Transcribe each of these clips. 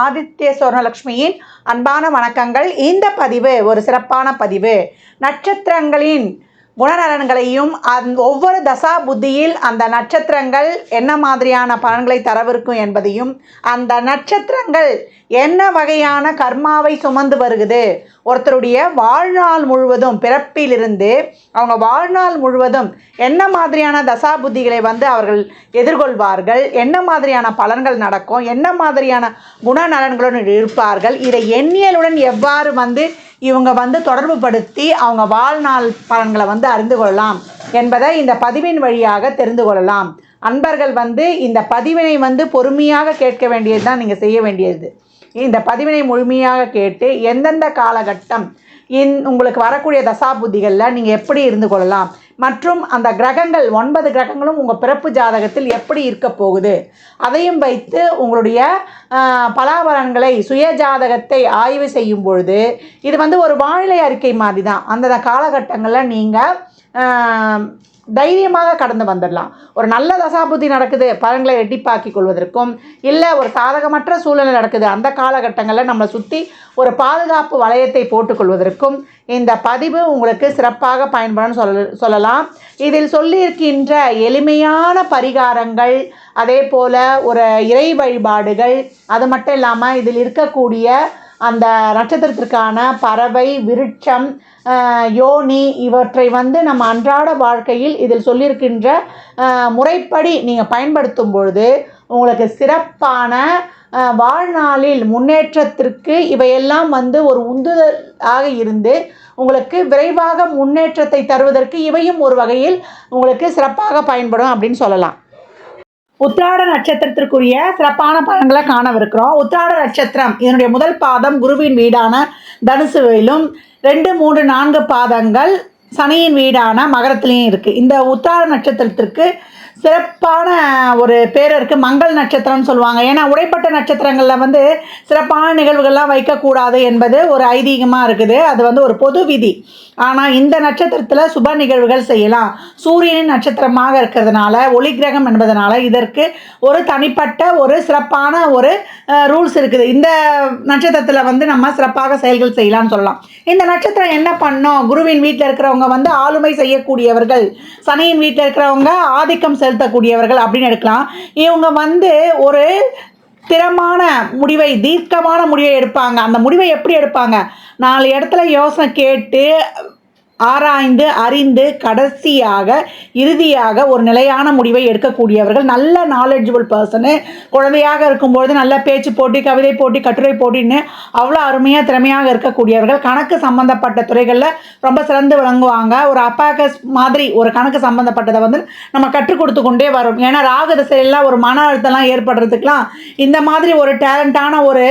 ஆதித்ய சொர்ணலக்ஷ்மியின் அன்பான வணக்கங்கள். இந்த பதிவு ஒரு சிறப்பான பதிவு. நட்சத்திரங்களின் குணநலன்களையும் ஒவ்வொரு தசா புத்தியில் அந்த நட்சத்திரங்கள் என்ன மாதிரியான பலன்களை தரவிருக்கும் என்பதையும், அந்த நட்சத்திரங்கள் என்ன வகையான கர்மாவை சுமந்து வருகுது, ஒருத்தருடைய வாழ்நாள் முழுவதும் பிறப்பிலிருந்து அவங்க வாழ்நாள் முழுவதும் என்ன மாதிரியான தசா புத்திகளை அவர்கள் எதிர்கொள்வார்கள், என்ன மாதிரியான பலன்கள் நடக்கும், என்ன மாதிரியான குணநலன்களுடன் இருப்பார்கள், இதை எண்ணியலுடன் எவ்வாறு இவங்க தொடர்பு படுத்தி அவங்க வாழ்நாள் பலன்களை அறிந்து கொள்ளலாம் என்பதை இந்த பதிவின் வழியாக தெரிந்து கொள்ளலாம். அன்பர்கள் இந்த பதிவினை பொறுமையாக கேட்க வேண்டியது தான் நீங்கள் செய்ய வேண்டியது. இந்த பதிவினை முழுமையாக கேட்டு எந்தெந்த காலகட்டம் உங்களுக்கு வரக்கூடிய தசாபுத்திகளில் நீங்கள் எப்படி இருந்து கொள்ளலாம், மற்றும் அந்த கிரகங்கள் 9 கிரகங்களும் உங்கள் பிறப்பு ஜாதகத்தில் எப்படி இருக்க போகுது, அதையும் வைத்து உங்களுடைய பலாபலன்களை சுய ஜாதகத்தை ஆய்வு செய்யும் பொழுது இது ஒரு வானிலை அறிக்கை மாதிரி தான். அந்த காலகட்டங்களில் நீங்கள் தைரியமாக கடந்து வந்துடலாம். ஒரு நல்ல தசாபுத்தி நடக்குது, பலன்களை ரெட்டிப்பாக்கிக் கொள்வதற்கும், இல்லை ஒரு சாதகமற்ற சூழ்நிலை நடக்குது, அந்த காலகட்டங்களில் நம்மளை சுற்றி ஒரு பாதுகாப்பு வளையத்தை போட்டுக்கொள்வதற்கும் இந்த பதிவு உங்களுக்கு சிறப்பாக பயன்படும் சொல்லலாம். இதில் சொல்லியிருக்கின்ற எளிமையான பரிகாரங்கள், அதே போல் ஒரு இறை வழிபாடுகள், அது மட்டும் இல்லாமல் இதில் இருக்கக்கூடிய அந்த நட்சத்திரத்திற்கான பறவை, விருட்சம், யோனி இவற்றை நம்ம அன்றாட வாழ்க்கையில் இதில் சொல்லியிருக்கின்ற முறைப்படி நீங்கள் பயன்படுத்தும் பொழுது உங்களுக்கு சிறப்பான வாழ்நாளில் முன்னேற்றத்திற்கு இவையெல்லாம் ஒரு உந்துதலாக இருந்து உங்களுக்கு விரைவாக முன்னேற்றத்தை தருவதற்கு இவையும் ஒரு வகையில் உங்களுக்கு சிறப்பாக பயன்படும் அப்படின்னு சொல்லலாம். உத்திராட நட்சத்திரத்திற்குரிய சிறப்பான பலன்களை காணவிருக்கிறோம். உத்திராட நட்சத்திரம் இதனுடைய முதல் பாதம் குருவின் வீடான தனுசுவிலும், 2, 3, 4 பாதங்கள் சனியின் வீடான மகரத்திலையும் இருக்குது. இந்த உத்திராட நட்சத்திரத்திற்கு சிறப்பான ஒரு பேர் இருக்குது, மங்கள் நட்சத்திரம்னு சொல்லுவாங்க. ஏன்னா உடைப்பட்ட நட்சத்திரங்களில் சிறப்பான நிகழ்வுகள்லாம் வைக்கக்கூடாது என்பது ஒரு ஐதீகமாக இருக்குது. அது ஒரு பொது விதி. ஆனால் இந்த நட்சத்திரத்தில் சுப நிகழ்வுகள் செய்யலாம். சூரியனின் நட்சத்திரமாக இருக்கிறதுனால, ஒளி கிரகம் என்பதனால இதற்கு ஒரு தனிப்பட்ட ஒரு சிறப்பான ஒரு ரூல்ஸ் இருக்குது. இந்த நட்சத்திரத்தில் நம்ம சிறப்பாக செயல்கள் செய்யலாம்னு சொல்லலாம். இந்த நட்சத்திரம் என்ன பண்ணோம், குருவின் வீட்டில் இருக்கிறவங்க ஆளுமை செய்யக்கூடியவர்கள், சனியின் வீட்டில் இருக்கிறவங்க ஆதிக்கம் செலுத்தக்கூடியவர்கள் அப்படின்னு எடுக்கலாம். இவங்க ஒரு திறமான முடிவை, தீர்க்கமான முடிவை எடுப்பாங்க. அந்த முடிவை எப்படி எடுப்பாங்க, 4 இடத்துல யோசனை கேட்டு ஆராய்ந்து அறிந்து கடைசியாக இறுதியாக ஒரு நிலையான முடிவை எடுக்கக்கூடியவர்கள். நல்ல நாலெட்ஜபிள் பர்சனு. குழந்தையாக இருக்கும்பொழுது நல்ல பேச்சு போட்டி, கவிதை போட்டி, கட்டுரை போட்டின்னு அவ்வளோ அருமையாக திறமையாக இருக்கக்கூடியவர்கள். கணக்கு சம்மந்தப்பட்ட துறைகளில் ரொம்ப சிறந்து விளங்குவாங்க. ஒரு அப்பாக்கஸ் மாதிரி ஒரு கணக்கு சம்மந்தப்பட்டதை நம்ம கற்றுக் கொடுத்து கொண்டே வரும். ஏன்னா ராகு திசையெல்லாம் ஒரு மன அழுத்தம்லாம் ஏற்படுறதுக்கெலாம் இந்த மாதிரி ஒரு டேலண்டான ஒரு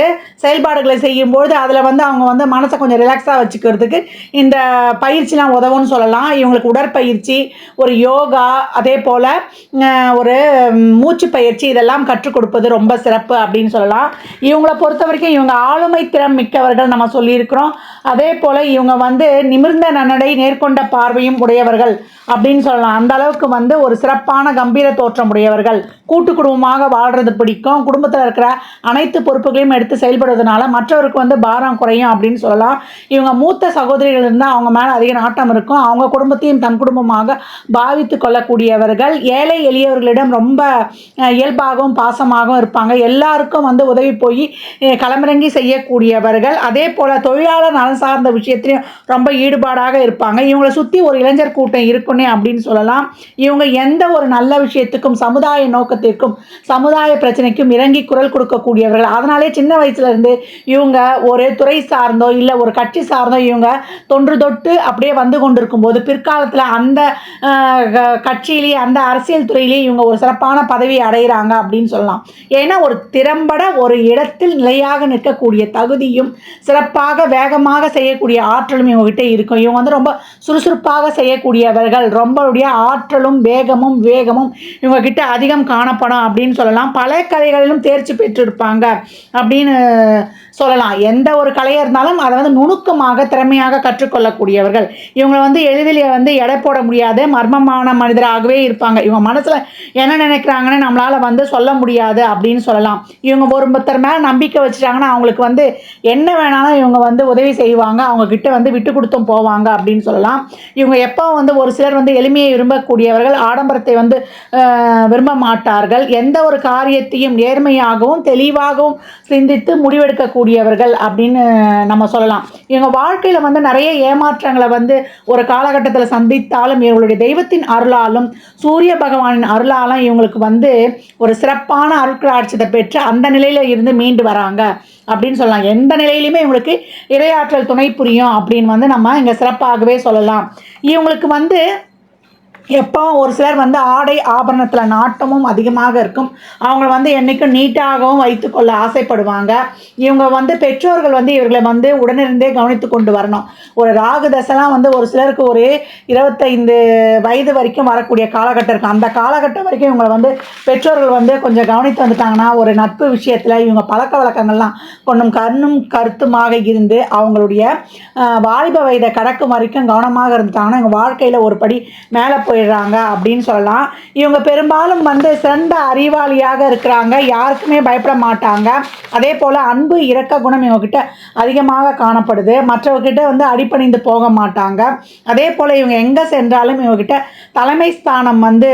செயல்பாடுகளை செய்யும்பொழுது அதில் அவங்க மனசை கொஞ்சம் ரிலாக்ஸாக வச்சுக்கிறதுக்கு இந்த பயிற்சி உதவுன்னு சொல்லலாம். இவங்களுக்கு உடற்பயிற்சி, ஒரு யோகா, அதே போல் ஒரு மூச்சு பயிற்சி இதெல்லாம் கற்றுக் கொடுப்பது ரொம்ப சிறப்பு அப்படின்னு சொல்லலாம். இவங்களை பொறுத்த வரைக்கும் இவங்க ஆளுமை திறம் மிக்கவர்கள் நம்ம சொல்லியிருக்கிறோம். அதே போல் இவங்க நிமிர்ந்த நன்னடை, நேர்கொண்ட பார்வையும் உடையவர்கள் அப்படின்னு சொல்லலாம். அந்த அளவுக்கு ஒரு சிறப்பான கம்பீர தோற்றம் உடையவர்கள். கூட்டு குடும்பமாக வாழ்கிறது பிடிக்கும். குடும்பத்தில் இருக்கிற அனைத்து பொறுப்புகளையும் எடுத்து செயல்படுவதனால மற்றவருக்கு பாரம் குறையும் அப்படின்னு சொல்லலாம். இவங்க மூத்த சகோதரிகள் இருந்தால் அவங்க மேலே அதிக நாட்டம் இருக்கும். அவங்க குடும்பத்தையும் தன் குடும்பமாக பாவித்து கொள்ளக்கூடியவர்கள். ஏழை எளியவர்களிடம் ரொம்ப இயல்பாகவும் பாசமாகவும் இருப்பாங்க. எல்லாருக்கும் உதவி போய் களமிறங்கி செய்யக்கூடியவர்கள். அதே போல் தொழிலாளர் நலன் சார்ந்த விஷயத்திலையும் ரொம்ப ஈடுபாடாக இருப்பாங்க. இவங்களை சுற்றி ஒரு இளைஞர் கூட்டம் இருக்குன்னே அப்படின்னு சொல்லலாம். இவங்க எந்த ஒரு நல்ல விஷயத்துக்கும், சமுதாய நோக்கத்திற்கும், சமுதாய பிரச்சனைக்கும் இறங்கி குரல் கொடுக்கக்கூடியவர்கள். அதனாலே சின்ன வயசுலேருந்து இவங்க ஒரு துறை சார்ந்தோ இல்லை ஒரு கட்சி சார்ந்தோ இவங்க தொன்று தொட்டு அப்படியே கொண்டிருக்கும் போது பிற்காலத்தில் அந்த கட்சியிலேயே, அந்த அரசியல் துறையிலேயே இவங்க ஒரு சிறப்பான பதவியை அடைகிறாங்க அப்படின்னு சொல்லலாம். ஏன்னா ஒரு திறம்பட ஒரு இடத்தில் நிலையாக நிற்கக்கூடிய தகுதியும், சிறப்பாக வேகமாக செய்யக்கூடிய ஆற்றலும் இவங்ககிட்ட இருக்கும். இவங்க ரொம்ப சுறுசுறுப்பாக செய்யக்கூடியவர்கள். ரொம்பவுடைய ஆற்றலும் வேகமும் இவங்ககிட்ட அதிகம் காணப்படும் அப்படின்னு சொல்லலாம். பல கலைகளிலும் தேர்ச்சி பெற்றிருப்பாங்க அப்படின்னு சொல்லலாம். எந்த ஒரு கலையாக இருந்தாலும் அதை நுணுக்கமாக திறமையாக கற்றுக்கொள்ளக்கூடியவர்கள். இவங்களை வந்து எளிதில் வந்து எடை போட முடியாது, மர்மமான மனிதராகவே இருப்பாங்க. இவங்க மனசில் என்ன நினைக்கிறாங்கன்னு நம்மளால் வந்து சொல்ல முடியாது அப்படின்னு சொல்லலாம். இவங்க ஒருத்தர் மேலே நம்பிக்கை வச்சுட்டாங்கன்னா அவங்களுக்கு வந்து என்ன வேணாலும் இவங்க வந்து உதவி செய்வாங்க, அவங்கக்கிட்ட வந்து விட்டு கொடுத்தும் போவாங்க அப்படின்னு சொல்லலாம். இவங்க எப்போ வந்து ஒரு சிலர் வந்து எளிமையை விரும்பக்கூடியவர்கள், ஆடம்பரத்தை வந்து விரும்ப மாட்டார்கள். எந்த ஒரு காரியத்தையும் நேர்மையாகவும் தெளிவாகவும் சிந்தித்து முடிவெடுக்கக்கூடியவர்கள் அப்படின்னு நம்ம சொல்லலாம். இவங்க வாழ்க்கையில் வந்து நிறைய ஏமாற்றங்களை வந்து ஒரு காலகட்டத்தில் சந்தித்தாலும் இவங்களுடைய தெய்வத்தின் அருளாலும் சூரிய பகவானின் அருளாலும் இவங்களுக்கு வந்து ஒரு சிறப்பான அருட்கடாட்சியத்தை பெற்று அந்த நிலையில் இருந்து மீண்டு வராங்க அப்படின்னு சொல்லலாம். எந்த நிலையிலுமே இவங்களுக்கு இறையாற்றல் துணை புரியும் அப்படின்னு வந்து நம்ம இங்கே சிறப்பாகவே சொல்லலாம். இவங்களுக்கு வந்து எப்போ ஒரு சிலர் வந்து ஆடை ஆபரணத்தில் நாட்டமும் அதிகமாக இருக்கும். அவங்க வந்து என்றைக்கும் நீட்டாகவும் வைத்துக்கொள்ள ஆசைப்படுவாங்க. இவங்க வந்து பெற்றோர்கள் வந்து இவர்களை வந்து உடனிருந்தே கவனித்து கொண்டு வரணும். ஒரு ராகு தசைலாம் வந்து ஒரு சிலருக்கு ஒரு 25 வயது வரைக்கும் வரக்கூடிய காலகட்டம் இருக்குது. அந்த காலகட்டம் வரைக்கும் இவங்களை வந்து பெற்றோர்கள் வந்து கொஞ்சம் கவனித்து வந்துட்டாங்கன்னா ஒரு நட்பு விஷயத்தில் இவங்க பழக்க வழக்கங்கள்லாம் கொஞ்சம் கண்ணும் கருத்துமாக இருந்து அவங்களுடைய வாலிப வயதை கடக்கும் வரைக்கும் கவனமாக இருந்துட்டாங்கன்னா இவங்க வாழ்க்கையில் ஒரு படி மேலே போயிடுறாங்க அப்படின்னு சொல்லலாம். இவங்க பெரும்பாலும் வந்து சிறந்த அறிவாளியாக இருக்கிறாங்க, யாருக்குமே பயப்பட மாட்டாங்க. அதே போல் அன்பு இரக்க குணம் இவங்ககிட்ட அதிகமாக காணப்படுது. மற்றவர்கிட்ட வந்து அடிபணிந்து போக மாட்டாங்க. அதே போல் இவங்க எங்கே சென்றாலும் இவங்ககிட்ட தலைமை ஸ்தானம் வந்து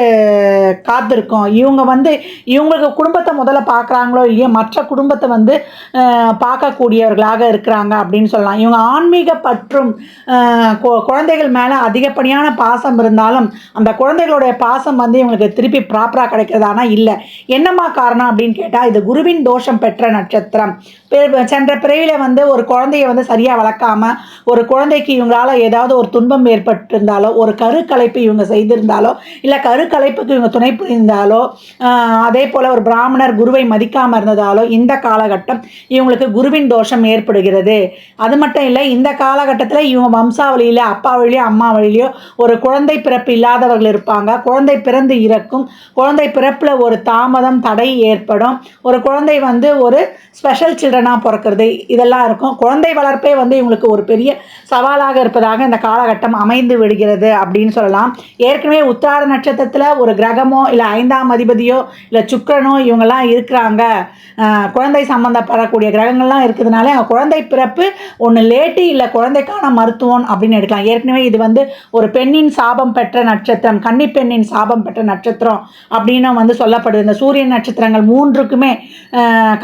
காத்திருக்கும். இவங்க வந்து இவங்களுக்கு குடும்பத்தை முதல்ல பார்க்குறாங்களோ இல்லையோ மற்ற குடும்பத்தை வந்து பார்க்கக்கூடியவர்களாக இருக்கிறாங்க அப்படின்னு சொல்லலாம். இவங்க ஆன்மீக பற்றும் குழந்தைகள் மேலே அதிகப்படியான பாசம் இருந்தாலும் அந்த குழந்தைகளுடைய பாசம் வந்து இவங்களுக்கு திருப்பி ப்ராப்பராக கிடைக்கிறதானா இல்லை. என்னம்மா காரணம் அப்படின்னு கேட்டால் இது குருவின் தோஷம் பெற்ற நட்சத்திரம். சென்ற பிறவியில் வந்து ஒரு குழந்தைய வந்து சரியாக வளர்க்காமல் ஒரு குழந்தைக்கு இவங்களால் ஏதாவது ஒரு துன்பம் ஏற்பட்டிருந்தாலோ ஒரு கருக்கலைப்பு இவங்க செய்திருந்தாலோ இல்லை கருக்கலைப்புக்கு இவங்க துணை புரிந்தாலோ அதே போல் ஒரு பிராமணர் குருவை மதிக்காமல் இருந்ததாலோ இந்த காலகட்டம் இவங்களுக்கு குருவின் தோஷம் ஏற்படுகிறது. அது மட்டும் இல்லை, இந்த காலகட்டத்தில் இவங்க வம்சாவளியில் அப்பா வழியோ அம்மா வழியிலையோ ஒரு குழந்தை பிறப்பு இல்லாதவர்கள் இருப்பாங்க. குழந்தை பிறந்து இறக்கும். குழந்தை பிறப்பில் ஒரு தாமதம் தடை ஏற்படும். ஒரு குழந்தை வந்து ஒரு ஸ்பெஷல் சில்ட்ரனாக பிறக்கிறது இதெல்லாம் இருக்கும். குழந்தை வளர்ப்பே வந்து இவங்களுக்கு ஒரு பெரிய சவாலாக இருப்பதாக இந்த காலகட்டம் அமைந்து விடுகிறது அப்படின்னு சொல்லலாம். ஏற்கனவே உத்திராட நட்சத்திரத்தில் ஒரு கிரகமோ இல்லை 5ஆம் அதிபதியோ இல்லை சுக்கிரனோ இவங்கெல்லாம் இருக்கிறாங்க, குழந்தை சம்மந்தப்படக்கூடிய கிரகங்கள்லாம் இருக்கிறதுனால குழந்தை பிறப்பு ஒன்று லேட்டு இல்லை குழந்தைக்கான மருத்துவம் அப்படின்னு எடுக்கலாம். ஏற்கனவே இது வந்து ஒரு பெண்ணின் சாபம் பெற்ற நட்சத்திரம், கன்னி பெண்ணின் சாபம் பெற்ற நட்சத்திரம் அப்படின்னு வந்து சொல்லப்படுது. இந்த சூரியன் நட்சத்திரங்கள் 3க்குமே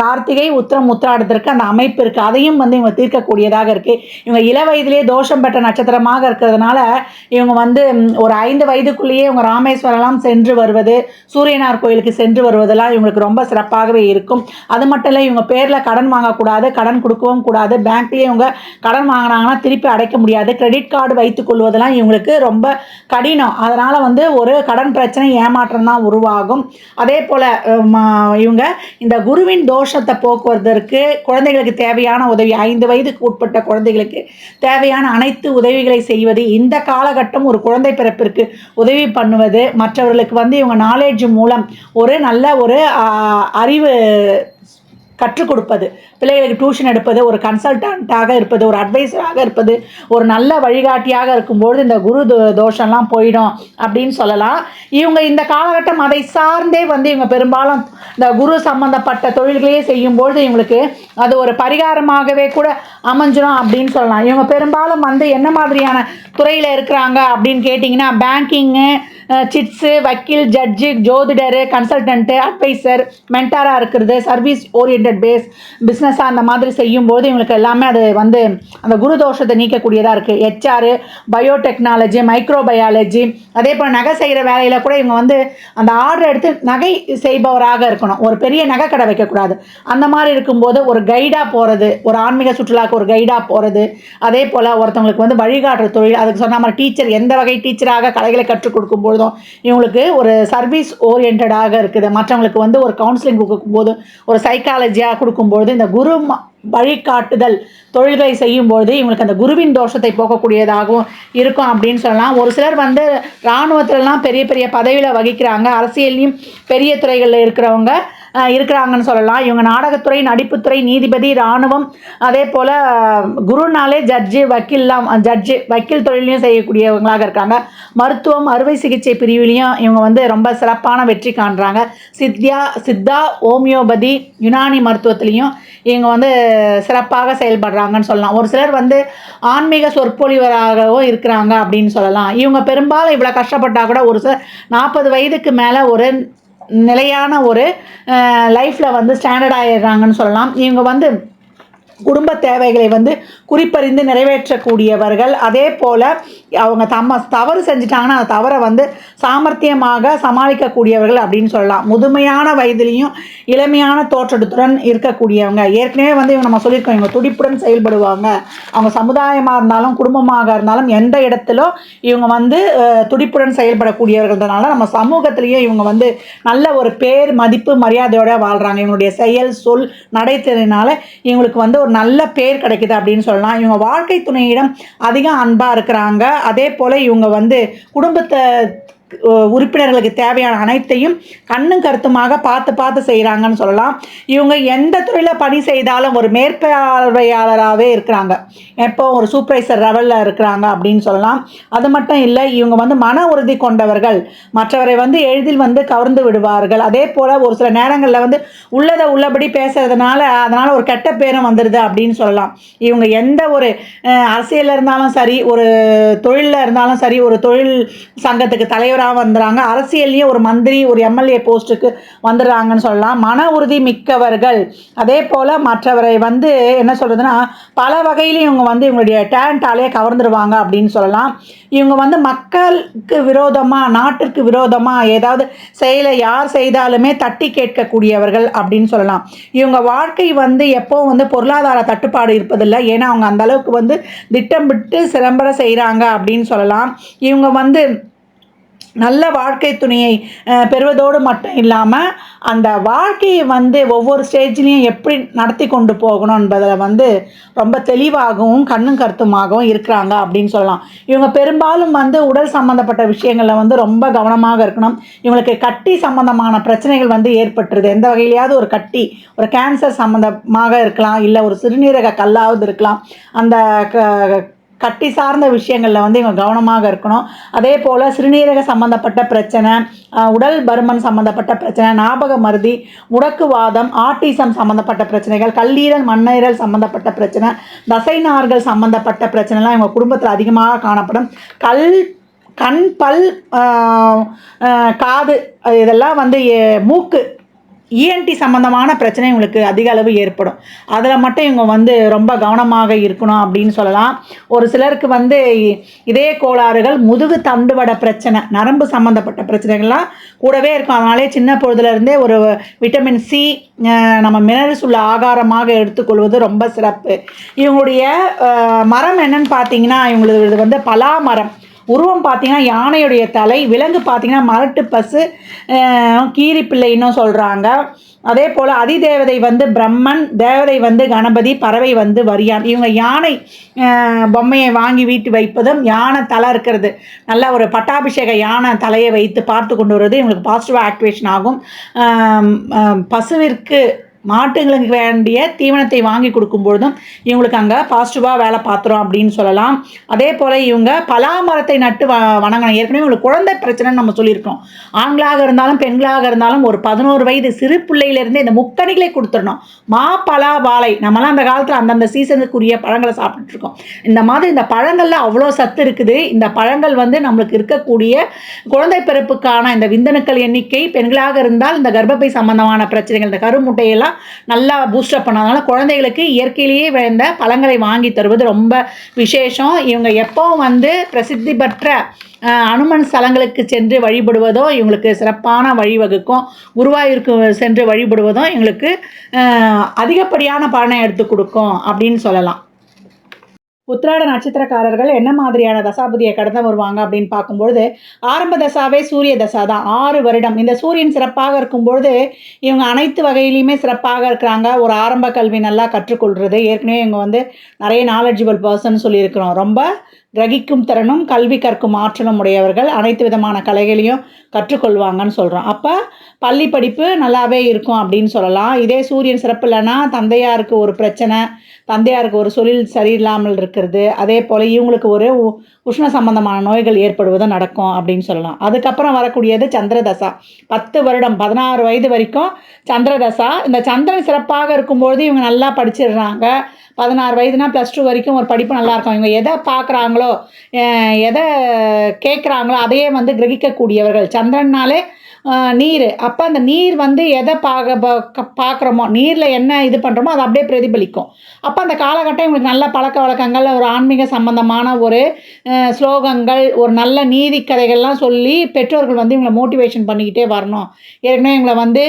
கார்த்திகை உத்திரம் உத்திராடத்திற்கு அந்த அமைப்பு இருக்குது. அதையும் வந்து இவங்க தீர்க்கக்கூடியதாக இருக்குது. இவங்க இள வயதிலே தோஷம் பெற்ற நட்சத்திரமாக இருக்கிறதுனால இவங்க வந்து ஒரு 5 வயதுக்குள்ளேயே இவங்க ராமேஸ்வரம்லாம் சென்று வருவது, சூரியனார் கோயிலுக்கு சென்று வருவதெல்லாம் இவங்களுக்கு ரொம்ப சிறப்பாகவே இருக்கும். அது மட்டும் இல்லை, இவங்க பேரில் கடன் வாங்கக்கூடாது, கடன் கொடுக்கவும் கூடாது. பேங்க்லேயே இவங்க கடன் வாங்கினாங்கன்னா திருப்பி அடைக்க முடியாது. கிரெடிட் கார்டு வைத்துக் கொள்வதெல்லாம் இவங்களுக்கு ரொம்ப கடினம். அதனால் வந்து ஒரு கடன் பிரச்சனை ஏமாற்றம் தான் உருவாகும். அதே போல் இவங்க இந்த குருவின் தோஷத்தை போக்குவதற்கு குழந்தைகளுக்கு தேவையான உதவி 5 வயதுக்கு உட்பட்ட குழந்தைகளுக்கு தேவையான அனைத்து உதவிகளை செய்வது, இந்த காலகட்டம் ஒரு குழந்தை பிறப்பிற்கு உதவி பண்ணுவது, மற்றவர்களுக்கு வந்து இவங்க நாலேஜ் மூலம் ஒரு நல்ல ஒரு அறிவு கற்றுக் கொடுப்பது, பிள்ளைகளுக்கு டியூஷன் எடுப்பது, ஒரு கன்சல்டண்ட்டாக இருப்பது, ஒரு அட்வைஸராக இருப்பது, ஒரு நல்ல வழிகாட்டியாக இருக்கும்போது இந்த குரு தோஷம்லாம் போயிடும் அப்படின்னு சொல்லலாம். இவங்க இந்த காலகட்டம் அதை சார்ந்தே வந்து இவங்க பெரும்பாலும் இந்த குரு சம்பந்தப்பட்ட தொழில்களையே செய்யும்போது இவங்களுக்கு அது ஒரு பரிகாரமாகவே கூட அமைஞ்சிடும் அப்படின்னு சொல்லலாம். இவங்க பெரும்பாலும் வந்து என்ன மாதிரியான துறையில் இருக்கிறாங்க அப்படின்னு கேட்டிங்கன்னா பேங்கிங்கு, சிட்ஸு, வக்கீல், ஜட்ஜு, ஜோதிடரு, கன்சல்டன்ட்டு, அட்வைசர், மென்டாராக இருக்கிறது, சர்வீஸ் ஓரியன்ட் பேஸ் பிஸ்னஸாக அந்த மாதிரி செய்யும்போது இவங்களுக்கு எல்லாமே அது வந்து அந்த குரு தோஷத்தை நீக்கக்கூடியதாக இருக்குது. ஹெச்ஆர், பயோடெக்னாலஜி, மைக்ரோபயாலஜி, அதே போல் நகை செய்கிற வேலையில் கூட இவங்க வந்து அந்த ஆர்டர் எடுத்து நகை செய்பவராக இருக்கணும். ஒரு பெரிய நகை கடை வைக்கக்கூடாது. அந்த மாதிரி இருக்கும்போது ஒரு கைடாக போகிறது, ஒரு ஆன்மீக சுற்றுலாவுக்கு ஒரு கைடாக போகிறது, அதே போல் ஒருத்தவங்களுக்கு வந்து வழிகாட்டுற தொழில், அதுக்கு சொன்ன மாதிரி டீச்சர், எந்த வகை டீச்சராக கலைகளை கற்றுக் கொடுக்கும்போது இவங்களுக்கு ஒரு சர்வீஸ் ஓரியன்டாக இருக்குது. மற்றவங்களுக்கு வந்து ஒரு கவுன்சிலிங் கொடுக்கும்போது, ஒரு சைக்காலஜியாக கொடுக்கும்போது இந்த குரு வழிகாட்டுதல் தொழில்களை செய்யும்போது இவங்களுக்கு அந்த குருவின் தோஷத்தை போக்கக்கூடியதாகவும் இருக்கும் அப்படின்னு சொல்லலாம். ஒரு சிலர் வந்து இராணுவத்திலலாம் பெரிய பெரிய பதவியில் வகிக்கிறாங்க, அரசியல்லையும் பெரிய துறைகளில் இருக்கிறவங்க இருக்கிறாங்கன்னு சொல்லலாம். இவங்க நாடகத்துறை, நடிப்புத்துறை, நீதிபதி, இராணுவம், அதே போல் குருனாலே வக்கீல் தொழிலையும் செய்யக்கூடியவங்களாக இருக்காங்க. மருத்துவம், அறுவை சிகிச்சை பிரிவிலையும் இவங்க வந்து ரொம்ப சிறப்பான வெற்றி காண்றாங்க. சித்தா, ஹோமியோபதி, யுனானி மருத்துவத்திலையும் இவங்க வந்து சிறப்பாக செயல்படுறாங்கன்னு சொல்லலாம். ஒரு சிலர் வந்து ஆன்மீக சொற்பொழிவராகவும் இருக்கிறாங்க அப்படின்னு சொல்லலாம். இவங்க பெரும்பாலும் இவ்வளோ கஷ்டப்பட்டால் கூட ஒரு சிலர் 40 வயதுக்கு மேலே ஒரு நிலையான ஒரு லைஃப்பில் வந்து ஸ்டாண்டர்ட் ஆகிடுறாங்கன்னு சொல்லலாம். இவங்க வந்து குடும்ப தேவைகளை வந்து குறிப்பறிந்து நிறைவேற்றக்கூடியவர்கள். அதே போல் அவங்க தவறு செஞ்சிட்டாங்கன்னா அந்த தவறை வந்து சாமர்த்தியமாக சமாளிக்கக்கூடியவர்கள் அப்படின்னு சொல்லலாம். முதுமையான வயதிலையும் இளமையான தோற்றத்துடன் இருக்கக்கூடியவங்க. ஏற்கனவே வந்து இவங்க நம்ம சொல்லியிருக்கோம், இவங்க துடிப்புடன் செயல்படுவாங்க. அவங்க சமுதாயமாக இருந்தாலும் குடும்பமாக இருந்தாலும் எந்த இடத்திலும் இவங்க வந்து துடிப்புடன் செயல்படக்கூடியவர்கள்னால நம்ம சமூகத்திலையும் இவங்க வந்து நல்ல ஒரு பேர், மதிப்பு, மரியாதையோடு வாழ்கிறாங்க. இவங்களுடைய செயல், சொல், நடைத்திறனால இவங்களுக்கு வந்து ஒரு நல்ல பேர் கிடைக்குது அப்படின்னு சொல்லலாம். இவங்க வாழ்க்கை துணையிடம் அதிகம் அன்பாக இருக்கிறாங்க. அதே போல் இவங்க வந்து குடும்பத்தை உறுப்பினர்களுக்கு தேவையான அனைத்தையும் கண்ணும் கருத்துமாக பார்த்து செய்கிறாங்கன்னு சொல்லலாம். இவங்க எந்த துறையில் பணி செய்தாலும் ஒரு மேற்பார்வையாளராகவே இருக்கிறாங்க. எப்போ ஒரு சூப்பர்வைசர் லெவலில் இருக்கிறாங்க அப்படின்னு சொல்லலாம். அது மட்டும் இல்லை, இவங்க வந்து மன உறுதி கொண்டவர்கள். மற்றவரை வந்து எளிதில் வந்து கவர்ந்து விடுவார்கள். அதே போல் ஒரு சில நேரங்களில் வந்து உள்ளதை உள்ளபடி பேசுறதுனால அதனால் ஒரு கெட்ட பேரும் வந்துடுது அப்படின்னு சொல்லலாம். இவங்க எந்த ஒரு அரசியலில் இருந்தாலும் சரி, ஒரு தொழிலில் இருந்தாலும் சரி, ஒரு தொழில் சங்கத்துக்கு தலைவராக வந்துடுறாங்க. அரசியல்லையும் ஒரு மந்திரி, ஒரு எம்எல்ஏ போஸ்ட்டுக்கு வந்துடுறாங்கன்னு சொல்லலாம். மன உறுதி மிக்கவர்கள். அதே போல் மற்றவரை வந்து என்ன சொல்கிறதுனா பல வகையிலையும் இவங்க வந்து இவங்களுடைய டேலண்டாலே கவர்ந்துடுவாங்க அப்படின்னு சொல்லலாம். இவங்க வந்து மக்களுக்கு விரோதமாக, நாட்டிற்கு விரோதமாக ஏதாவது செயலை யார் செய்தாலுமே தட்டி கேட்கக்கூடியவர்கள் அப்படின்னு சொல்லலாம். இவங்க வாழ்க்கை வந்து எப்போவும் வந்து பொருளாதார தட்டுப்பாடு இருப்பதில்லை. ஏன்னா அவங்க அந்தளவுக்கு வந்து திட்டமிட்டு சிறம்பட செய்கிறாங்க அப்படின்னு சொல்லலாம். இவங்க வந்து நல்ல வாழ்க்கை துணையை பெறுவதோடு மட்டும் இல்லாமல் அந்த வாழ்க்கையை வந்து ஒவ்வொரு ஸ்டேஜ்லேயும் எப்படி நடத்தி கொண்டு போகணும் என்பதில் வந்து ரொம்ப தெளிவாகவும் கண்ணும் கருத்துமாகவும் இருக்கிறாங்க அப்படின்னு சொல்லலாம். இவங்க பெரும்பாலும் வந்து உடல் சம்மந்தப்பட்ட விஷயங்களில் வந்து ரொம்ப கவனமாக இருக்கணும். இவங்களுக்கு கட்டி சம்மந்தமான பிரச்சனைகள் வந்து ஏற்பட்டுருது. எந்த வகையிலையாவது ஒரு கட்டி, ஒரு கேன்சர் சம்மந்தமாக இருக்கலாம், இல்லை ஒரு சிறுநீரக கல்லாவது இருக்கலாம். அந்த கட்டி சார்ந்த விஷயங்களில் வந்து இவங்க கவனமாக இருக்கணும். அதே போல் சிறுநீரக சம்மந்தப்பட்ட பிரச்சனை, உடல் பருமன் சம்மந்தப்பட்ட பிரச்சனை, ஞாபக மருதி, முடக்குவாதம், ஆட்டிசம் சம்மந்தப்பட்ட பிரச்சனைகள், கல்லீரல், மண்ணீரல் சம்மந்தப்பட்ட பிரச்சனை, தசைநார்கள் சம்மந்தப்பட்ட பிரச்சனைலாம் இவங்க குடும்பத்தில் அதிகமாக காணப்படும். கண், பல், காது, இதெல்லாம் வந்து மூக்கு, இஎன்டி சம்மந்தமான பிரச்சனை இவங்களுக்கு அதிக அளவு ஏற்படும். அதில் மட்டும் இவங்க வந்து ரொம்ப கவனமாக இருக்கணும் அப்படின்னு சொல்லலாம். ஒரு சிலருக்கு வந்து இதய கோளாறுகள், முதுகு தண்டுவட பிரச்சனை, நரம்பு சம்மந்தப்பட்ட பிரச்சனைகள்லாம் கூடவே இருக்கும். அதனாலே சின்ன பொழுதுலேருந்தே ஒரு விட்டமின் சி, நம்ம மினரல்ஸ் உள்ள ஆகாரமாக எடுத்துக்கொள்வது ரொம்ப சிறப்பு. இவங்களுடைய மரம் என்னன்னு பார்த்தீங்கன்னா, இவங்களுக்கு வந்து பலா மரம். உருவம் பார்த்திங்கன்னா யானையுடைய தலை, விலங்கு பார்த்திங்கன்னா மரட்டு பசு, கீரிப்பிள்ளைன்னு சொல்கிறாங்க. அதே போல் அதிதேவதை வந்து பிரம்மன், தேவதை வந்து கணபதி, பறவை வந்து வரியான். இவங்க யானை பொம்மையை வாங்கி வீட்டு வைப்பதும், யானை தலை இருக்கிறது, நல்ல ஒரு பட்டாபிஷேக யானை தலையை வைத்து பார்த்து கொண்டு வருவது இவங்களுக்கு பாசிட்டிவாக ஆக்டிவேஷன் ஆகும். பசுவிற்கு, மாட்டுங்களுக்கு வேண்டிய தீவனத்தை வாங்கி கொடுக்கும்பொழுதும் இவங்களுக்கு அங்கே பாசிட்டிவாக வேலை பார்த்துரும் அப்படின்னு சொல்லலாம். அதே போல் இவங்க பலாமரத்தை நட்டு வணங்கணும். ஏற்கனவே இவங்களுக்கு குழந்தை பிரச்சனைன்னு நம்ம சொல்லியிருக்கோம். ஆண்களாக இருந்தாலும் பெண்களாக இருந்தாலும் ஒரு 11 வயது சிறு பிள்ளையிலேருந்தே இந்த முக்கணிகளை கொடுத்துடணும். மா, பலா, வாழை, நம்மளாம் அந்த காலத்தில் அந்தந்த சீசனுக்குரிய பழங்களை சாப்பிட்டுருக்கோம். இந்த மாதிரி இந்த பழங்களில் அவ்வளோ சத்து இருக்குது. இந்த பழங்கள் வந்து நம்மளுக்கு இருக்கக்கூடிய குழந்தை பிறப்புக்கான இந்த விந்தணுக்கள் எண்ணிக்கை, பெண்களாக இருந்தால் இந்த கர்ப்பப்பை சம்பந்தமான பிரச்சனைகள், இந்த கருமுட்டையெல்லாம் நல்லா பூஸ்டப் பண்ணாதனால குழந்தைகளுக்கு இயற்கையிலேயே விளைந்த பழங்களை வாங்கி தருவது ரொம்ப விசேஷம். இவங்க எப்பவும் வந்து பிரசித்தி பெற்ற அனுமன் ஸ்தலங்களுக்கு சென்று வழிபடுவதோ இவங்களுக்கு சிறப்பான வழிவகுக்கும். குருவாயூருக்கு சென்று வழிபடுவதும் இவங்களுக்கு அதிகப்படியான பலனை எடுத்து கொடுக்கும் அப்படின்னு சொல்லலாம். உத்திராட நட்சத்திரக்காரர்கள் என்ன மாதிரியான தசாபுதியை கடந்து வருவாங்க அப்படின்னு பார்க்கும்பொழுது, ஆரம்ப தசாவே சூரிய தசா தான், 6 வருடம். இந்த சூரியன் சிறப்பாக இருக்கும்பொழுது இவங்க அனைத்து வகையிலையுமே சிறப்பாக இருக்கிறாங்க. ஒரு ஆரம்ப கல்வி நல்லா கற்றுக்கொள்கிறது. ஏற்கனவே இவங்க வந்து நிறைய நாலெட்ஜிபிள் பர்சன் சொல்லியிருக்கிறோம். ரொம்ப கிரகிக்கும் திறனும் கல்வி கற்கும் ஆற்றலும் உடையவர்கள் அனைத்து விதமான கலைகளையும் கற்றுக்கொள்வாங்கன்னு சொல்கிறோம். அப்போ பள்ளி படிப்பு நல்லாவே இருக்கும் அப்படின்னு சொல்லலாம். இதே சூரியன் சிறப்பு இல்லைன்னா தந்தையாருக்கு ஒரு பிரச்சனை, தந்தையாருக்கு ஒரு தொழில் சரியில்லாமல் இருக்கிறது, அதே போல் இவங்களுக்கு ஒரு உஷ்ண சம்பந்தமான நோய்கள் ஏற்படுவதும் நடக்கும் அப்படின்னு சொல்லலாம். அதுக்கப்புறம் வரக்கூடியது சந்திரதசா. 10 வருடம் 16 வயது வரைக்கும் சந்திரதசா. இந்த சந்திரன் சிறப்பாக இருக்கும்பொழுது இவங்க நல்லா படிச்சிடுறாங்க. 16 வயதுனா +2 வரைக்கும் ஒரு படிப்பு நல்லாயிருக்கும். இவங்க எதை பார்க்குறாங்களோ, எதை கேட்குறாங்களோ அதையே வந்து கிரகிக்கக்கூடியவர்கள். சந்திரன்னாலே நீர். அப்போ அந்த நீர் வந்து எதை பார்க்குறோமோ, நீரில் என்ன இது பண்ணுறோமோ அதை அப்படியே பிரதிபலிக்கும். அப்போ அந்த காலகட்டம் இவங்களுக்கு நல்ல பழக்க வழக்கங்கள், ஒரு ஆன்மீக சம்பந்தமான ஒரு ஸ்லோகங்கள், ஒரு நல்ல நீதி கதைகள்லாம் சொல்லி பெற்றோர்கள் வந்து இவங்களை மோட்டிவேஷன் பண்ணிக்கிட்டே வரணும். ஏற்கனவே இவங்களை வந்து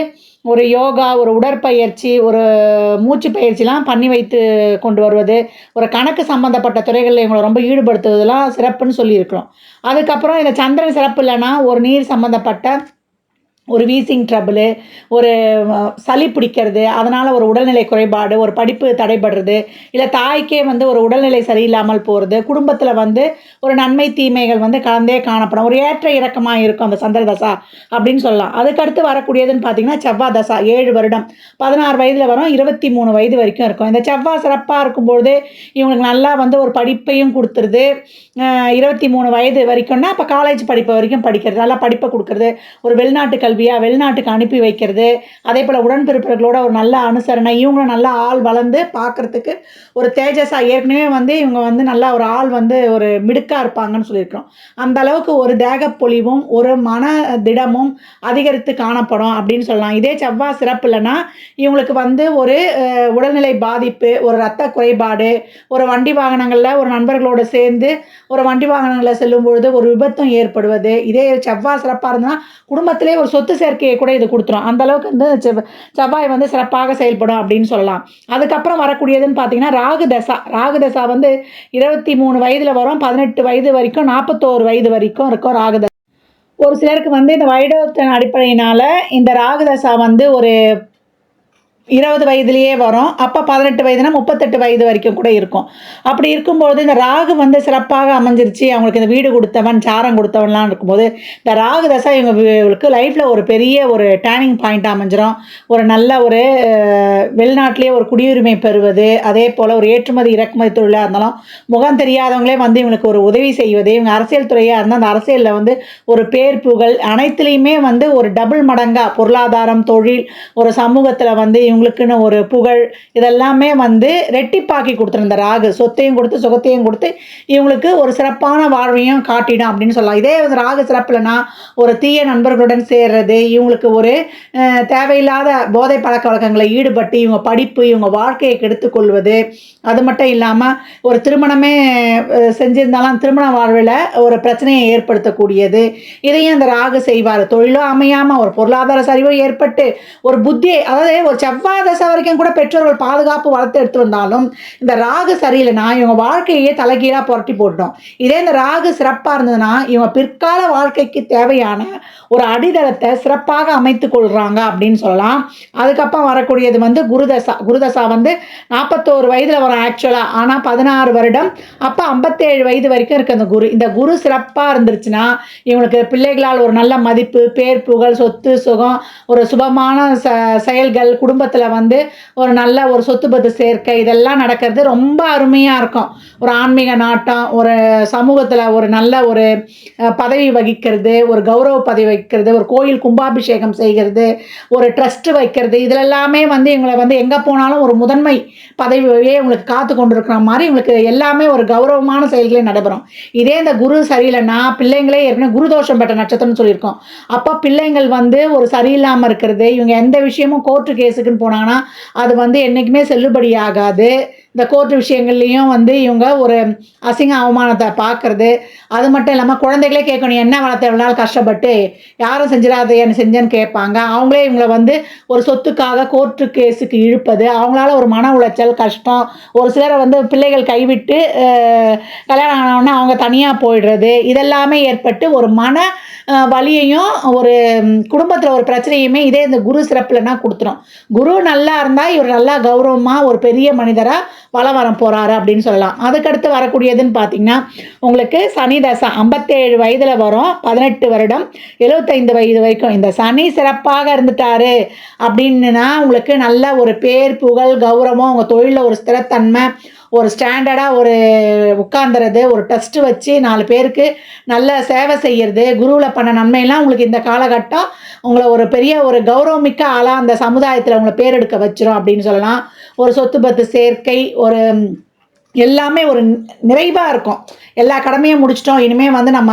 ஒரு யோகா, ஒரு உடற்பயிற்சி, ஒரு மூச்சு பயிற்சிலாம் பண்ணி வைத்து கொண்டு வருவது, ஒரு கணக்கு சம்மந்தப்பட்ட துறைகளில் இவங்களை ரொம்ப ஈடுபடுத்துவதெல்லாம் சிறப்புன்னு சொல்லியிருக்கிறோம். அதுக்கப்புறம் இந்த சந்திரன் சிறப்பு இல்லைன்னா ஒரு நீர் சம்மந்தப்பட்ட ஒரு வீசிங் ட்ரபிளு, ஒரு சளி பிடிக்கிறது, அதனால் ஒரு உடல்நிலை குறைபாடு, ஒரு படிப்பு தடைபடுறது, இல்லை தாய்க்கே வந்து ஒரு உடல்நிலை சரியில்லாமல் போகிறது, குடும்பத்தில் வந்து ஒரு நன்மை தீமைகள் வந்து கலந்தே காணப்படும். ஒரு ஏற்ற இறக்கமாக இருக்கும் அந்த சந்திரதசா அப்படின்னு சொல்லலாம். அதுக்கடுத்து வரக்கூடியதுன்னு பார்த்தீங்கன்னா செவ்வாய் தசா. 7 வருடம் 16 வயதில் வரும், 23 வயது வரைக்கும் இருக்கும். இந்த செவ்வாய் சிறப்பாக இருக்கும்பொழுது இவங்களுக்கு நல்லா வந்து ஒரு படிப்பையும் கொடுத்துருது. 23 வயது வரைக்கும்னா அப்போ காலேஜ் படிப்பு வரைக்கும் படிக்கிறது, நல்லா படிப்பை கொடுக்குறது, ஒரு வெளிநாட்டு கல்வியாக வெளிநாட்டுக்கு அனுப்பி வைக்கிறது, அதே போல் உடன்பிறப்புகளோட ஒரு நல்ல அனுசரணை, இவங்களும் நல்லா ஆள் வளர்ந்து பார்க்குறதுக்கு ஒரு தேஜஸாக, ஏற்கனவே வந்து இவங்க வந்து நல்லா ஒரு ஆள் வந்து ஒரு மிடுக்காக இருப்பாங்கன்னு சொல்லியிருக்கிறோம். அந்த அளவுக்கு ஒரு தேகப்பொலிவும் ஒரு மன திடமும் அதிகரித்து காணப்படும் அப்படின்னு சொல்லலாம். இதே செவ்வாய் சிறப்பு இல்லைன்னா இவங்களுக்கு வந்து ஒரு உடல்நிலை பாதிப்பு, ஒரு இரத்த குறைபாடு, ஒரு வண்டி வாகனங்களில் ஒரு நண்பர்களோடு சேர்ந்து ஒரு வண்டி வாகனங்களில் செல்லும்பொழுது ஒரு விபத்தும் ஏற்படுவது. இதே செவ்வாய் சிறப்பாக இருந்ததுன்னா குடும்பத்திலே ஒரு சொத்து சேர்க்கையை கூட இது கொடுத்துரும். அந்தளவுக்கு வந்து செவ்வாய் வந்து சிறப்பாக செயல்படும் அப்படின்னு சொல்லலாம். அதுக்கப்புறம் வரக்கூடியதுன்னு பார்த்தீங்கன்னா ராகு தசா. ராகு தசா வந்து 23 வயதில் வரும், 18 வயது வரைக்கும், 41 வயது வரைக்கும் இருக்கும் ராகு தசா. ஒரு சிலருக்கு வந்து இந்த வயதத்தின் அடிப்படையினால் இந்த ராகு தசா வந்து ஒரு 20 வயதிலேயே வரும். அப்போ 18 வயதுனா 38 வயது வரைக்கும் கூட இருக்கும். அப்படி இருக்கும்போது இந்த ராகு வந்து சிறப்பாக அமைஞ்சிருச்சு, அவங்களுக்கு இந்த வீடு கொடுத்தவன், சாரம் கொடுத்தவன்லாம் இருக்கும்போது இந்த ராகு தசை இவங்களுக்கு லைஃப்பில் ஒரு பெரிய ஒரு டேர்னிங் பாயிண்ட் அமைஞ்சிரும். ஒரு நல்ல ஒரு வெளிநாட்டிலே ஒரு குடியுரிமை பெறுவது, அதே போல் ஒரு ஏற்றுமதி இறக்குமதி தொழிலாக இருந்தாலும் முகம் தெரியாதவங்களே வந்து இவங்களுக்கு ஒரு உதவி செய்வது, இவங்க அரசியல் துறையாக இருந்தால் அந்த அரசியலில் வந்து ஒரு பேர் புகழ் அனைத்துலேயுமே வந்து ஒரு டபுள் மடங்காக பொருளாதாரம், தொழில், ஒரு சமூகத்தில் வந்து இவங்களுக்குன்னு ஒரு புகழ் இதெல்லாமே வந்து ரெட்டிப்பாக்கி கொடுத்துருந்த ராகு சொத்தையும் கொடுத்து சுகத்தையும் கொடுத்து இவங்களுக்கு ஒரு சிறப்பான வாழ்வையும் காட்டிடும் அப்படின்னு சொல்லலாம். இதே வந்து ராகு சிறப்புலனா ஒரு தீய நண்பர்களுடன் சேர்றது, இவங்களுக்கு ஒரு தேவையில்லாத போதை பழக்க வழக்கங்களை ஈடுபட்டு இவங்க படிப்பு, இவங்க வாழ்க்கையை கெடுத்துக்கொள்வது, அது மட்டும் இல்லாமல் ஒரு திருமணமே செஞ்சிருந்தாலும் திருமண வாழ்வில் ஒரு பிரச்சனையை ஏற்படுத்தக்கூடியது. இதையும் இந்த ராகு செய்வார். தொழிலும் அமையாமல் ஒரு பொருளாதார சரிவும் ஏற்பட்டு ஒரு புத்தி, அதாவது ஒரு செவ்வாய் தசை வரைக்கும் கூட பெற்றோர்கள் பாதுகாப்பு வளர்த்து எடுத்து வந்தாலும் இந்த ராகு சரியில்லைன்னா இவங்க வாழ்க்கையே தலைகீழாக புரட்டி போட்டோம். இதே இந்த ராகு சிறப்பாக இருந்ததுன்னா இவங்க பிற்கால வாழ்க்கைக்கு தேவையான ஒரு அடித்தளத்தை சிறப்பாக அமைத்து கொள்கிறாங்க அப்படின்னு சொல்லலாம். அதுக்கப்புறம் வரக்கூடியது வந்து குருதசா. குருதசா வந்து 41 வயதில் வரும் ஆக்சுவலாக, ஆனால் 16 வருடம், அப்போ 57 வயது வரைக்கும் இருக்குது அந்த குரு. இந்த குரு சிறப்பாக இருந்துருச்சுன்னா இவங்களுக்கு பிள்ளைகளால் ஒரு நல்ல மதிப்பு, பேர் புகழ், சொத்து சுகம், ஒரு சுபமான செயல்கள், குடும்பத்தில் வந்து ஒரு நல்ல ஒரு சொத்து பத்து சேர்க்கை, இதெல்லாம் நடக்கிறது ரொம்ப அருமையாக இருக்கும். ஒரு ஆன்மீக நாட்டம், ஒரு சமூகத்தில் ஒரு நல்ல ஒரு பதவி வகிக்கிறது, ஒரு கௌரவ பதவி வைக்கிறது, ஒரு கோயில் கும்பாபிஷேகம் செய்கிறது, ஒரு ட்ரஸ்ட் வைக்கிறது, இதில் எல்லாமே வந்து இவங்களை வந்து எங்கே போனாலும் ஒரு முதன்மை பதவியே உங்களுக்கு காத்து கொண்டு இருக்கிற மாதிரி இவங்களுக்கு எல்லாமே ஒரு கௌரவமான செயல்களே நடைபெறும். இதே இந்த குரு சரியில்லைன்னா பிள்ளைங்களே ஏற்கனவே குருதோஷம் பெற்ற நட்சத்திரம்னு சொல்லியிருக்கோம். அப்போ பிள்ளைங்கள் வந்து ஒரு சரியில்லாமல் இருக்கிறது, இவங்க எந்த விஷயமும் கோர்ட்டு கேஸுக்குன்னு போனாங்கன்னா அது வந்து என்றைக்குமே செல்லுபடியாகாது. இந்த கோர்ட்டு விஷயங்கள்லேயும் வந்து இவங்க ஒரு அசிங்க அவமானத்தை பார்க்குறது, அது மட்டும் இல்லாமல் குழந்தைகளே கேட்கணும், என்ன வளர்த்த எவ்வளோ நாள் கஷ்டப்பட்டு யாரும் செஞ்சிடாத என்ன செஞ்சேன்னு கேட்பாங்க. அவங்களே இவங்களை வந்து ஒரு சொத்துக்காக கோர்ட்டு கேஸுக்கு இழுப்பது, அவங்களால ஒரு மன உளைச்சல், கஷ்டம், ஒரு சிலரை வந்து பிள்ளைகள் கைவிட்டு கல்யாணம் ஆனவுடனே அவங்க தனியாக போயிடுறது, இதெல்லாமே ஏற்பட்டு ஒரு மன வலியையும் ஒரு குடும்பத்தில் ஒரு பிரச்சனையுமே இதே இந்த குரு சிறப்புலன்னா கொடுத்துரும். குரு நல்லா இருந்தால் இவர் நல்லா கௌரவமாக ஒரு பெரிய மனிதராக வலம் வர போகிறாரு அப்படின்னு சொல்லலாம். அதுக்கடுத்து வரக்கூடியதுன்னு பார்த்தீங்கன்னா உங்களுக்கு சனி தசை 57 வயதில் வரும், 18 வருடம் 75 வயது வரைக்கும். இந்த சனி சிறப்பாக இருந்துட்டாரு அப்படின்னா உங்களுக்கு நல்ல ஒரு பேர் புகழ் கௌரவம், உங்கள் தொழிலில் ஒரு ஸ்திரத்தன்மை, ஒரு ஸ்டாண்டர்டாக ஒரு உட்காந்துறது, ஒரு டெஸ்ட்டு வச்சு 4 பேருக்கு நல்ல சேவை செய்கிறது, குருவில் பண்ண நன்மையெல்லாம் உங்களுக்கு இந்த காலகட்டம் உங்களை ஒரு பெரிய ஒரு கௌரவமிக்க ஆளாக அந்த சமுதாயத்தில் உங்களை பேர் எடுக்க வச்சிரும் அப்படின்னு சொல்லலாம். ஒரு சொத்து பத்து சேர்க்கை, ஒரு எல்லாமே ஒரு நிறைவாக இருக்கும். எல்லா கடமையும் முடிச்சிட்டோம், இனிமேல் வந்து நம்ம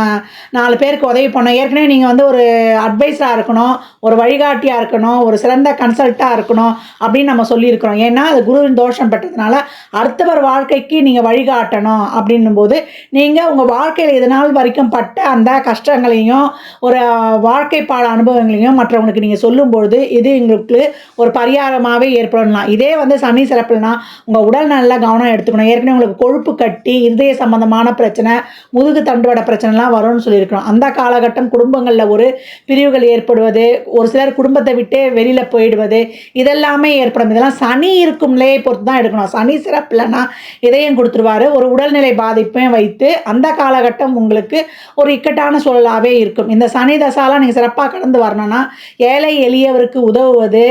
4 பேருக்கு உதவி பண்ணோம். ஏற்கனவே நீங்கள் வந்து ஒரு அட்வைஸராக இருக்கணும், ஒரு வழிகாட்டியாக இருக்கணும், ஒரு சிறந்த கன்சல்ட்டாக இருக்கணும் அப்படின்னு நம்ம சொல்லியிருக்கிறோம். ஏன்னா அது குருவின் தோஷம் பெற்றதுனால அடுத்தவர் வாழ்க்கைக்கு நீங்கள் வழிகாட்டணும் அப்படின்னும்போது நீங்கள் உங்கள் வாழ்க்கையில் இது நாள் வரைக்கும் பட்ட அந்த கஷ்டங்களையும் ஒரு வாழ்க்கை பாட அனுபவங்களையும் மற்றவங்களுக்கு நீங்கள் சொல்லும்பொழுது இது எங்களுக்கு ஒரு பரிகாரமாகவே ஏற்படலாம். இதே வந்து சனி சிறப்புனா உங்கள் உடல் நல்லா கவனம் எடுத்துக்கணும். ஏற்கனவே உங்களுக்கு கொழுப்பு கட்டி, இருதய சம்பந்தமான பிரச்சனை, முதுகு தண்டுவட பிரச்சனைலாம் வரும்னு சொல்லியிருக்கிறோம். அந்த காலகட்டம் குடும்பங்களில் ஒரு பிரிவுகள் ஏற்படுவது, ஒரு சிலர் குடும்பத்தை விட்டு வெளியில் போயிடுவது, இதெல்லாமே ஏற்படும். இதெல்லாம் சனி இருக்கும் நிலையை பொறுத்து தான் எடுக்கணும். சனி சிறப்புலன்னா இதயம் கொடுத்துருவாரு, ஒரு உடல்நிலை பாதிப்பையும் வைத்து அந்த காலகட்டம் உங்களுக்கு ஒரு இக்கட்டான சூழலாகவே இருக்கும். இந்த சனி தசாலாம் நீங்கள் சிறப்பாக கடந்து வரணும்னா ஏழை எளியவருக்கு உதவுவது,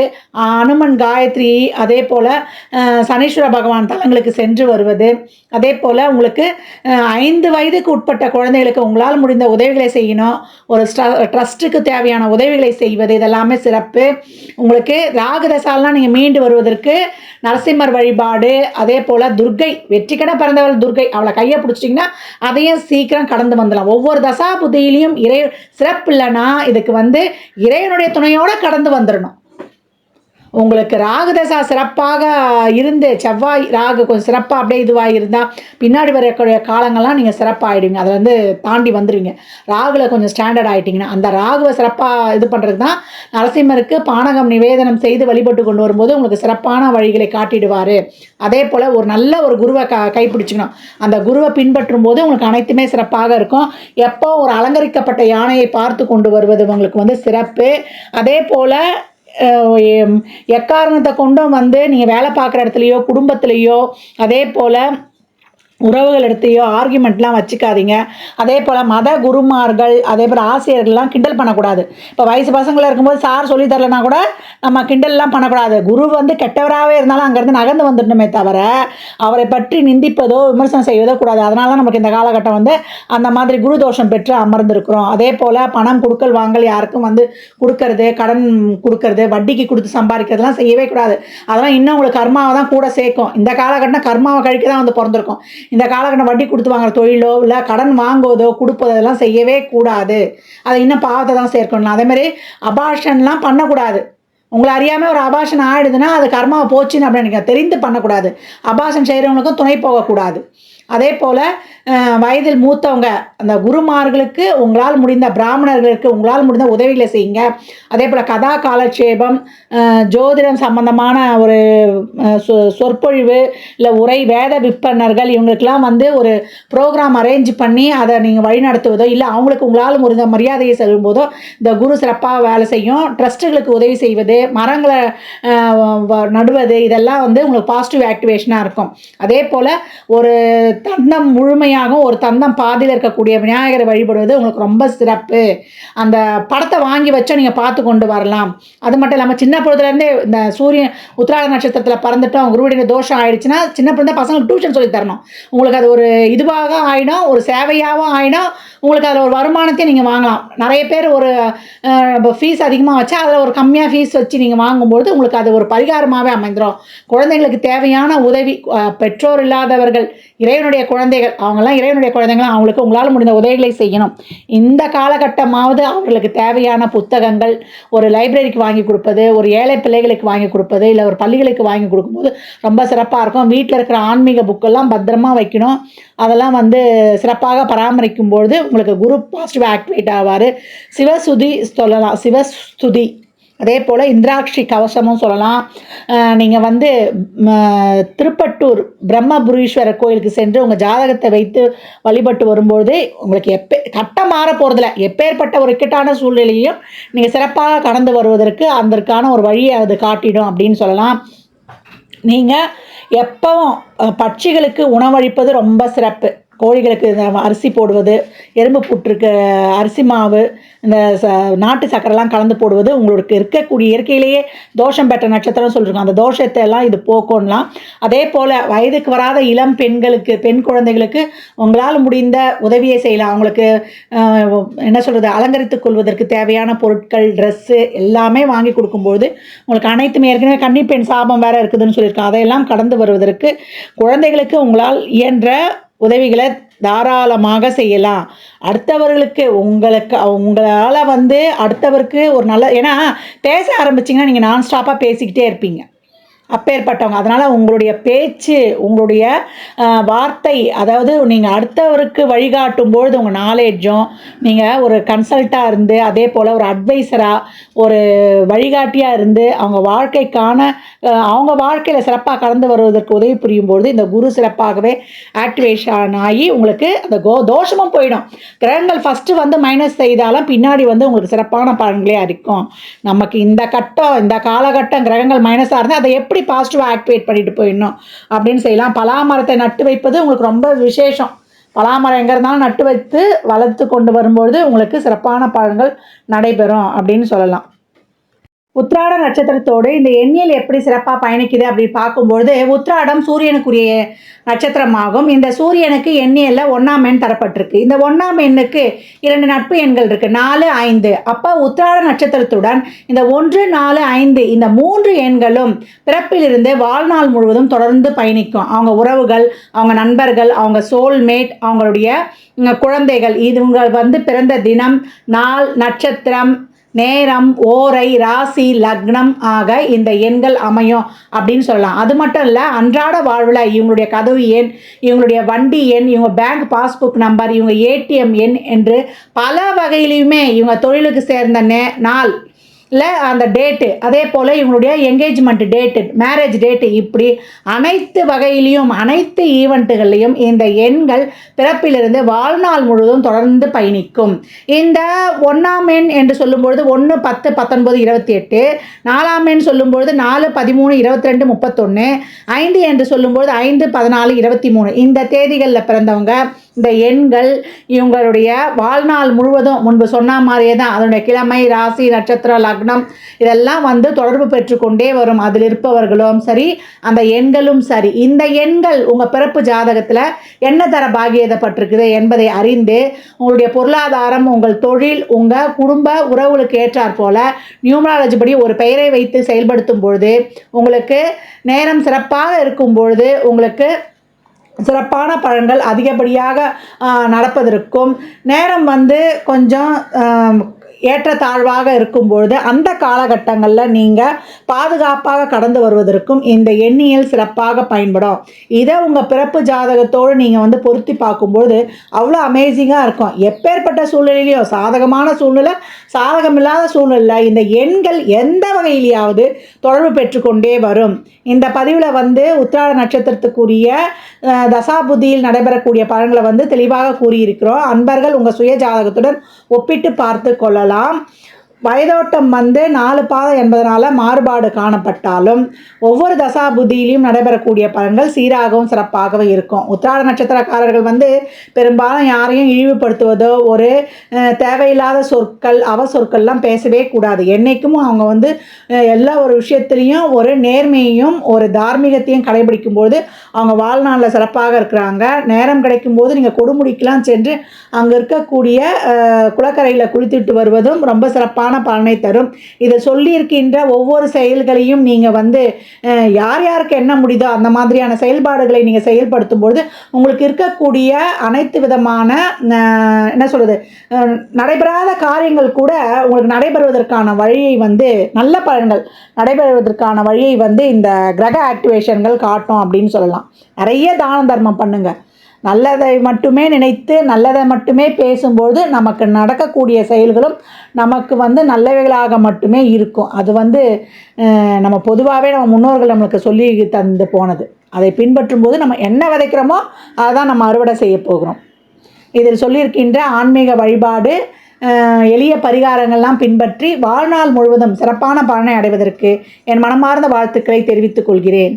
அனுமன் காயத்ரி, அதே போல் சனீஸ்வர பகவான் தலங்களுக்கு சென்று வருவது, அதே போல் உங்களுக்கு 5 வயதுக்கு உட்பட்ட குழந்தைகளுக்கு உங்களால் முடிந்த உதவிகளை செய்யணும், ஒரு ட்ரஸ்ட்டுக்கு தேவையான உதவிகளை செய்வது, இதெல்லாமே சிறப்பு. உங்களுக்கு ராகுதசாலாம் நீங்கள் மீண்டு வருவதற்கு நரசிம்மர் வழிபாடு, அதே போல் துர்க்கை, வெற்றிக்கட பிறந்தவள் துர்க்கை, அவளை கையை பிடிச்சிட்டிங்கன்னா அதையும் சீக்கிரம் கடந்து வந்துடலாம். ஒவ்வொரு தசா புத்தியிலையும் சிறப்பு இல்லைன்னா இதுக்கு வந்து இறைவனுடைய துணையோடு கடந்து வந்துடணும். உங்களுக்கு ராகு தசா சிறப்பாக இருந்து செவ்வாய் ராகு கொஞ்சம் சிறப்பாக அப்படியே இதுவாக இருந்தால் பின்னாடி வரக்கூடிய காலங்கள்லாம் நீங்கள் சிறப்பாகிடுவீங்க. அதை வந்து தாண்டி வந்துடுவீங்க. ராகுல கொஞ்சம் ஸ்டாண்டர்ட் ஆகிட்டிங்கன்னா அந்த ராகுவை சிறப்பாக இது பண்ணுறது தான் நரசிம்மருக்கு பானகம் நிவேதனம் செய்து வழிபட்டு கொண்டு வரும்போது உங்களுக்கு சிறப்பான வழிகளை காட்டிடுவார். அதே போல் ஒரு நல்ல ஒரு குருவை கைப்பிடிச்சிக்கணும். அந்த குருவை பின்பற்றும் போது உங்களுக்கு அனைத்துமே சிறப்பாக இருக்கும். எப்போ ஒரு அலங்கரிக்கப்பட்ட யானையை பார்த்து கொண்டு வருவது உங்களுக்கு வந்து சிறப்பு. அதே போல் எக்காரணத்தை கொண்டும் வந்து நீங்கள் வேலை பார்க்குற இடத்துலையோ குடும்பத்துலேயோ அதே போல் உறவுகள் எடுத்தையோ ஆர்கியூமெண்ட்லாம் வச்சுக்காதீங்க. அதே போல் மத குருமார்கள் அதே போல் ஆசிரியர்கள்லாம் கிண்டல் பண்ணக்கூடாது. இப்போ வயசு பசங்களாக இருக்கும்போது சார் சொல்லி தரலனா கூட நம்ம கிண்டல்லாம் பண்ணக்கூடாது. குரு வந்து கெட்டவராகவே இருந்தாலும் அங்கேருந்து நகர்ந்து வந்துடணுமே தவிர அவரை பற்றி நிந்திப்பதோ விமர்சனம் செய்வதோ கூடாது. அதனால தான் நமக்கு இந்த காலகட்டம் வந்து அந்த மாதிரி குரு தோஷம் பெற்று அமர்ந்திருக்கிறோம். அதே போல் பணம் கொடுக்கல் வாங்கல் யாருக்கும் வந்து கொடுக்கறது, கடன் கொடுக்கறது, வட்டிக்கு கொடுத்து சம்பாதிக்கிறதுலாம் செய்யவே கூடாது. அதெல்லாம் இன்னும் உங்களுக்கு கர்மாவை தான் கூட சேர்க்கும். இந்த காலகட்டம் கர்மாவை கழிக்க தான் வந்து பிறந்திருக்கும். இந்த காலகட்டம் வட்டி கொடுத்து வாங்குற தொழிலோ இல்லை கடன் வாங்குவதோ கொடுப்பதோ இதெல்லாம் செய்யவே கூடாது. அதை இன்னும் பாவத்தை தான் சேர்க்கணும். அதேமாதிரி அபார்ஷன்லாம் பண்ணக்கூடாது. உங்களை அறியாமல் ஒரு அபார்ஷன் ஆகிடுதுன்னா அது கர்மாவை போச்சுன்னு அப்படின்னு தெரிந்து பண்ணக்கூடாது. அபார்ஷன் செய்கிறவங்களுக்கும் துணை போகக்கூடாது. அதே போல் வயதில் மூத்தவங்க அந்த குருமார்களுக்கு உங்களால் முடிந்த பிராமணர்களுக்கு உங்களால் முடிந்த உதவிகளை செய்யுங்க. அதே போல் கதா காலட்சேபம், ஜோதிடம் சம்பந்தமான ஒரு சொற்பொழிவு இல்லை உரை, வேத விற்பனர்கள் இவங்களுக்கெல்லாம் வந்து ஒரு ப்ரோக்ராம் அரேஞ்ச் பண்ணி அதை நீங்கள் வழிநடத்துவதோ இல்லை அவங்களுக்கு உங்களால் முடிந்த மரியாதையை செல்லும்போதோ இந்த குரு சிறப்பாக வேலை செய்யும். ட்ரஸ்ட்டுகளுக்கு உதவி செய்வது, மரங்களை நடுவது, இதெல்லாம் வந்து உங்களுக்கு பாசிட்டிவ் ஆக்டிவேஷனாக இருக்கும். அதே போல் ஒரு தந்தம் முழுமையாகவும் ஒரு தந்தம் பாதியில் இருக்கக்கூடிய விநாயகரை வழிபடுவது உங்களுக்கு ரொம்ப சிறப்பு. அந்த படத்தை வாங்கி வச்சா நீங்கள் பார்த்து கொண்டு வரலாம். அது மட்டும் இல்லாமல் சின்ன பொழுதுலேருந்தே இந்த சூரியன் உத்திராட நட்சத்திரத்தில் பறந்துட்டோம், குருவுடைய தோஷம் ஆகிடுச்சுன்னா சின்ன பிள்ளை பசங்களுக்கு டியூஷன் சொல்லி தரணும். உங்களுக்கு அது ஒரு இதுவாக ஆகிடும், ஒரு சேவையாகவும் ஆகிடும். உங்களுக்கு அதில் ஒரு வருமானத்தையும் நீங்கள் வாங்கலாம். நிறைய பேர் ஒரு ஃபீஸ் அதிகமாக வச்சா அதில் ஒரு கம்மியாக ஃபீஸ் வச்சு நீங்கள் வாங்கும்போது உங்களுக்கு அது ஒரு பரிகாரமாகவே அமைந்துடும். குழந்தைங்களுக்கு தேவையான உதவி, பெற்றோர் இல்லாதவர்கள் இறைவனுடைய குழந்தைகள், அவங்கெல்லாம் இறைவனுடைய குழந்தைங்களாம், அவங்களுக்கு உங்களால் முடிந்த உதவிகளை செய்யணும். இந்த காலகட்டமாவது அவர்களுக்கு தேவையான புத்தகங்கள் ஒரு லைப்ரரிக்கு வாங்கி கொடுப்பது, ஒரு ஏழை பிள்ளைகளுக்கு வாங்கி கொடுப்பது, இல்லை ஒரு பள்ளிகளுக்கு வாங்கி கொடுக்கும்போது ரொம்ப சிறப்பாக இருக்கும். வீட்டில் இருக்கிற ஆன்மீக புக்கெல்லாம் பத்திரமா வைக்கணும். அதெல்லாம் வந்து சிறப்பாக பராமரிக்கும்பொழுது உங்களுக்கு குரு பாசிட்டிவ் ஆக்டிவேட் ஆவார். சிவசுதி சொல்லலாம். சிவஸ்துதி அதே போல் இந்திராட்சி கவசமும் சொல்லலாம். நீங்கள் வந்து திருப்பட்டூர் பிரம்மபுரீஸ்வரர் கோயிலுக்கு சென்று உங்கள் ஜாதகத்தை வைத்து வழிபட்டு வரும்போது உங்களுக்கு கட்டம் மாற போகிறதில்ல. எப்பேற்பட்ட ஒரு இக்கட்டான சூழ்நிலையும் நீங்கள் சிறப்பாக கடந்து வருவதற்கு அதற்கான ஒரு வழியை அது காட்டிடும் அப்படின்னு சொல்லலாம். நீங்கள் எப்பவும் பட்சிகளுக்கு உணவளிப்பது ரொம்ப சிறப்பு. கோழிகளுக்கு அரிசி போடுவது, எறும்பு புற்றுக்கு அரிசி மாவு, இந்த நாட்டு சக்கரைலாம் கலந்து போடுவது உங்களுக்கு இருக்கக்கூடிய இயற்கையிலேயே தோஷம் பெற்ற நட்சத்திரம் சொல்லியிருக்கோம். அந்த தோஷத்தை எல்லாம் இது போக்கணும்லாம். அதே போல் வயதுக்கு வராத இளம் பெண்களுக்கு, பெண் குழந்தைகளுக்கு உங்களால் முடிந்த உதவியை செய்யலாம். அவங்களுக்கு என்ன சொல்கிறது, அலங்கரித்துக் கொள்வதற்கு தேவையான பொருட்கள், ட்ரெஸ்ஸு எல்லாமே வாங்கி கொடுக்கும்போது உங்களுக்கு அனைத்துமே, ஏற்கனவே கன்னிப்பெண் சாபம் வேறு இருக்குதுன்னு சொல்லியிருக்கோம். அதையெல்லாம் கடந்து வருவதற்கு குழந்தைகளுக்கு உங்களால் இயன்ற உதவிகளை தாராளமாக செய்யலாம். அடுத்தவர்களுக்கு உங்களால் வந்து அடுத்தவருக்கு ஒரு நல்ல, ஏன்னா பேச ஆரம்பிச்சிங்கன்னா நீங்கள் நான் ஸ்டாப்பாக பேசிக்கிட்டே இருப்பீங்க, அப்பேற்பட்டவங்க. அதனால் உங்களுடைய பேச்சு, உங்களுடைய வார்த்தை, அதாவது நீங்கள் அடுத்தவருக்கு வழிகாட்டும்பொழுது உங்கள் நாலேஜும், நீங்கள் ஒரு கன்சல்ட்டாக இருந்து அதே போல் ஒரு அட்வைஸராக, ஒரு வழிகாட்டியாக இருந்து அவங்க வாழ்க்கைக்கான அவங்க வாழ்க்கையில் சிறப்பாக கடந்து வருவதற்கு உதவி புரியும்பொழுது இந்த குரு சிறப்பாகவே ஆக்டிவேஷன் ஆகி உங்களுக்கு அந்த தோஷமும் போயிடும். கிரகங்கள் ஃபஸ்ட்டு வந்து மைனஸ் செய்தாலும் பின்னாடி வந்து உங்களுக்கு சிறப்பான பலன்களே அளிக்கும். நமக்கு இந்த காலகட்டம் கிரகங்கள் மைனஸாக இருந்தால் அதை எப்படி பாசிட்டிவாக ஆக்டிவேட் பண்ணிட்டு போயிடணும் அப்படின்னு செய்யலாம். பலாமரத்தை நட்டு வைப்பது உங்களுக்கு ரொம்ப விசேஷம். பலாமரம் எங்கே இருந்தாலும் நட்டு வைத்து வளர்த்து கொண்டு வரும்பொழுது உங்களுக்கு சிறப்பான பலன்கள் நடைபெறும் அப்படின்னு சொல்லலாம். உத்திராட நட்சத்திரத்தோடு இந்த எண்ணியல் எப்படி சிறப்பாக பயணிக்குது அப்படின்னு பார்க்கும்பொழுது, உத்திராடம் சூரியனுக்குரிய நட்சத்திரமாகும். இந்த சூரியனுக்கு எண்ணியலில் 1ஆம் எண் தரப்பட்டிருக்கு. இந்த 1ஆம் எண்ணுக்கு 2 நட்பு எண்கள் இருக்குது, 4, 5. அப்போ உத்திராட நட்சத்திரத்துடன் இந்த 1, 4, 5 இந்த 3 எண்களும் பிறப்பிலிருந்து வாழ்நாள் முழுவதும் தொடர்ந்து பயணிக்கும். அவங்க உறவுகள், அவங்க நண்பர்கள், அவங்க சோல்மேட், அவங்களுடைய குழந்தைகள், இவங்க வந்து பிறந்த தினம், நாள், நட்சத்திரம், நேரம், ஓரை, ராசி, லக்னம் ஆக இந்த எண்கள் அமையும் அப்படின்னு சொல்லலாம். அது மட்டும் இல்லை, அன்றாட வாழ்வில் இவங்களுடைய கதவு எண், இவங்களுடைய வண்டி எண், இவங்க பேங்க் பாஸ்புக் நம்பர், இவங்க ஏடிஎம் எண் என்று பல வகையிலையுமே இவங்க தொழிலுக்கு சேர்ந்த நாள் இல்லை அந்த டேட்டு, அதே போல் இவங்களுடைய என்கேஜ்மெண்ட் டேட்டு, மேரேஜ் டேட்டு, இப்படி அனைத்து வகையிலையும் அனைத்து ஈவெண்ட்டுகள்லையும் இந்த எண்கள் பிறப்பிலிருந்து வாழ்நாள் முழுவதும் தொடர்ந்து பயணிக்கும். இந்த 1ஆம் எண் என்று சொல்லும்பொழுது 1, 10, 19, 28, 4ஆம் எண் சொல்லும்பொழுது 4, 13, 22, 31, 5 என்று சொல்லும்பொழுது 5, 14, 23 இந்த தேதிகளில் பிறந்தவங்க இந்த எண்கள் இவங்களுடைய வாழ்நாள் முழுவதும் முன்பு சொன்ன மாதிரியே தான் அதனுடைய கிழமை, ராசி, நட்சத்திரம், லக்னம் இதெல்லாம் வந்து தொடர்பு பெற்றுக்கொண்டே வரும். அதில் இருப்பவர்களும் சரி, அந்த எண்களும் சரி. இந்த எண்கள் உங்கள் பிறப்பு ஜாதகத்தில் என்ன தர பாகியதப்பட்டிருக்குது என்பதை அறிந்து உங்களுடைய பொருளாதாரம், உங்கள் தொழில், உங்கள் குடும்ப உறவுகளுக்கு ஏற்றாற் போல நியூமராலஜி படி ஒரு பெயரை வைத்து செயல்படுத்தும் பொழுது உங்களுக்கு நேரம் சிறப்பாக இருக்கும் பொழுது உங்களுக்கு சிறப்பான பலன்கள் அதிகப்படியாக நடப்பதற்கும், நேரம் வந்து கொஞ்சம் ஏற்றத்தாழ்வாக இருக்கும்பொழுது அந்த காலகட்டங்களில் நீங்கள் பாதுகாப்பாக கடந்து வருவதற்கும் இந்த எண்ணியல் சிறப்பாக பயன்படும். இதை உங்கள் பிறப்பு ஜாதகத்தோடு நீங்கள் வந்து பொருத்தி பார்க்கும்பொழுது அவ்வளோ அமேசிங்காக இருக்கும். எப்பேற்பட்ட சூழ்நிலையிலையும், சாதகமான சூழ்நிலை, சாதகமில்லாத சூழ்நிலை, இந்த எண்கள் எந்த வகையிலையாவது தொடர்பு பெற்றுக்கொண்டே வரும். இந்த பதிவில் வந்து உத்திராட நட்சத்திரத்துக்குரிய தசாபுத்தியில் நடைபெறக்கூடிய பலன்களை வந்து தெளிவாக கூறியிருக்கிறோம். அன்பர்கள் உங்கள் சுய ஜாதகத்துடன் ஒப்பிட்டு பார்த்து கொள்ளலாம். வயதோட்டம் வந்து 4 பாதம் என்பதனால மாறுபாடு காணப்பட்டாலும் ஒவ்வொரு தசாபுத்தியிலையும் நடைபெறக்கூடிய பலன்கள் சீராகவும் சிறப்பாகவும் இருக்கும். உத்திராட நட்சத்திரக்காரர்கள் வந்து பெரும்பாலும் யாரையும் இழிவுபடுத்துவதோ, ஒரு தேவையில்லாத சொற்கள், அவசொற்கள்லாம் பேசவே கூடாது. என்றைக்கும் அவங்க வந்து எல்லா ஒரு விஷயத்துலேயும் ஒரு நேர்மையையும் ஒரு தார்மீகத்தையும் கடைபிடிக்கும்போது அவங்க வாழ்நாளில் சிறப்பாக இருக்கிறாங்க. நேரம் கிடைக்கும்போது நீங்கள் கொடுமுடிக்கெலாம் சென்று அங்கே இருக்கக்கூடிய குளக்கரையில் குளித்துட்டு வருவதும் ரொம்ப சிறப்பான பலனை தரும். இதை சொல்லியிருக்கின்ற ஒவ்வொரு செயல்களையும் நீங்கள் வந்து யார் யாருக்கு என்ன முடியுதோ அந்த மாதிரியான செயல்பாடுகளை நீங்கள் செயல்படுத்தும்போது உங்களுக்கு இருக்கக்கூடிய அனைத்து விதமான என்ன சொல்கிறது, நடைபெறாத காரியங்கள் கூட உங்களுக்கு நடைபெறுவதற்கான வழியை வந்து, நல்ல பலன்கள் நடைபெறுவதற்கான வழியை வந்து இந்த கிரக ஆக்டிவேஷன்கள் காட்டும் அப்படின்னு சொல்லலாம். நிறைய தான தர்மம் பண்ணுங்கள். நல்லதை மட்டுமே நினைத்து நல்லதை மட்டுமே பேசும்போது நமக்கு நடக்கக்கூடிய செயல்களும் நமக்கு நல்லவைகளாக மட்டுமே இருக்கும். அது நம்ம பொதுவாகவே நம்ம முன்னோர்கள் நம்மளுக்கு சொல்லி தந்து போனது. அதை பின்பற்றும்போது நம்ம என்ன விதைக்கிறோமோ அதை தான் நம்ம அறுவடை செய்ய போகிறோம். இதில் சொல்லியிருக்கின்ற ஆன்மீக வழிபாடு, எளிய பரிகாரங்கள்லாம் பின்பற்றி வாழ்நாள் முழுவதும் சிறப்பான பலனை அடைவதற்கு என் மனமார்ந்த வாழ்த்துக்களை தெரிவித்துக் கொள்கிறேன்.